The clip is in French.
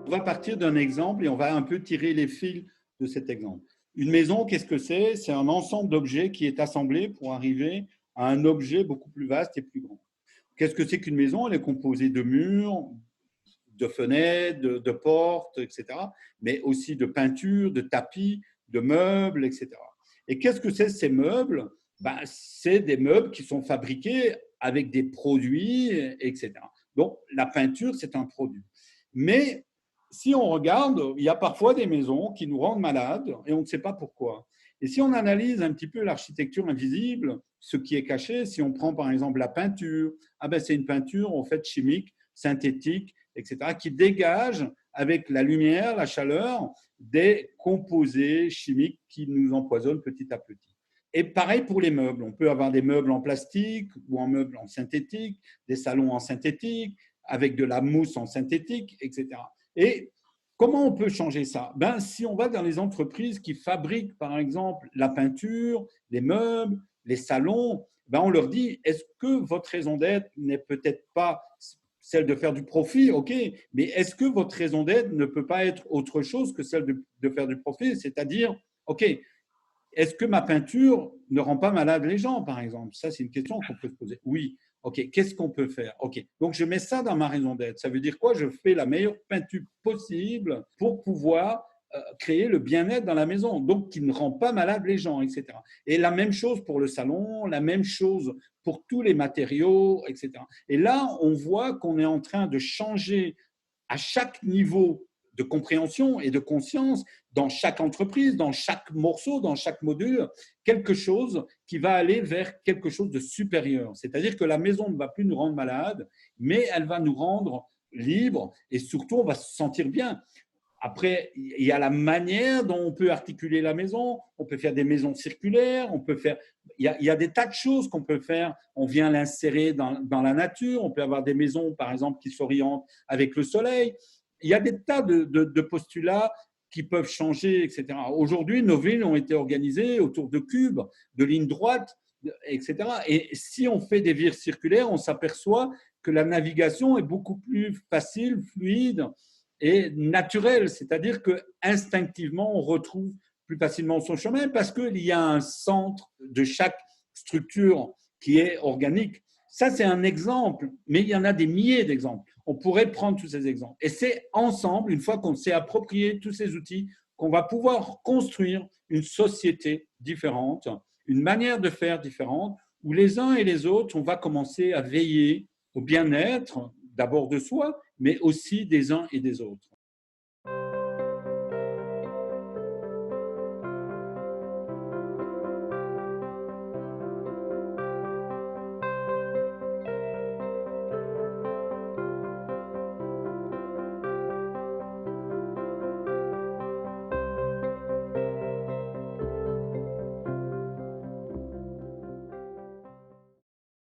On va partir d'un exemple et on va un peu tirer les fils de cet exemple. Une maison, qu'est-ce que c'est? C'est un ensemble d'objets qui est assemblé pour arriver à un objet beaucoup plus vaste et plus grand. Qu'est-ce que c'est qu'une maison? Elle est composée de murs, de fenêtres, de portes, etc., mais aussi de peintures, de tapis, de meubles, etc. Et qu'est-ce que c'est ces meubles? Ben, c'est des meubles qui sont fabriqués avec des produits, etc. Donc, la peinture, c'est un produit. Mais si on regarde, il y a parfois des maisons qui nous rendent malades et on ne sait pas pourquoi. Et si on analyse un petit peu l'architecture invisible, ce qui est caché, si on prend par exemple la peinture, ah ben c'est une peinture en fait chimique, synthétique, etc., qui dégage avec la lumière, la chaleur, des composés chimiques qui nous empoisonnent petit à petit. Et pareil pour les meubles. On peut avoir des meubles en plastique ou en meubles en synthétique, des salons en synthétique, avec de la mousse en synthétique, etc. Et comment on peut changer ça? Ben, si on va dans les entreprises qui fabriquent, par exemple, la peinture, les meubles, les salons, ben on leur dit, est-ce que votre raison d'être n'est peut-être pas celle de faire du profit, ok, mais est-ce que votre raison d'être ne peut pas être autre chose que celle de faire du profit? C'est-à-dire, ok, est-ce que ma peinture ne rend pas malade les gens, par exemple? Ça, c'est une question qu'on peut se poser. Oui. OK, qu'est-ce qu'on peut faire? OK, donc je mets ça dans ma raison d'être. Ça veut dire quoi? Je fais la meilleure peinture possible pour pouvoir créer le bien-être dans la maison, donc qui ne rend pas malade les gens, etc. Et la même chose pour le salon, la même chose pour tous les matériaux, etc. Et là, on voit qu'on est en train de changer à chaque niveau de compréhension et de conscience dans chaque entreprise, dans chaque morceau, dans chaque module, quelque chose qui va aller vers quelque chose de supérieur. C'est-à-dire que la maison ne va plus nous rendre malades, mais elle va nous rendre libres et surtout, on va se sentir bien. Après, il y a la manière dont on peut articuler la maison. On peut faire des maisons circulaires. On peut faire. Il y a des tas de choses qu'on peut faire. On vient l'insérer dans la nature. On peut avoir des maisons, par exemple, qui s'orientent avec le soleil. Il y a des tas de postulats qui peuvent changer, etc. Aujourd'hui, nos villes ont été organisées autour de cubes, de lignes droites, etc. Et si on fait des vires circulaires, on s'aperçoit que la navigation est beaucoup plus facile, fluide et naturelle. C'est-à-dire que instinctivement, on retrouve plus facilement son chemin parce qu'il y a un centre de chaque structure qui est organique. Ça, c'est un exemple, mais il y en a des milliers d'exemples. On pourrait prendre tous ces exemples. Et c'est ensemble, une fois qu'on s'est approprié tous ces outils, qu'on va pouvoir construire une société différente, une manière de faire différente, où les uns et les autres, on va commencer à veiller au bien-être, d'abord de soi, mais aussi des uns et des autres.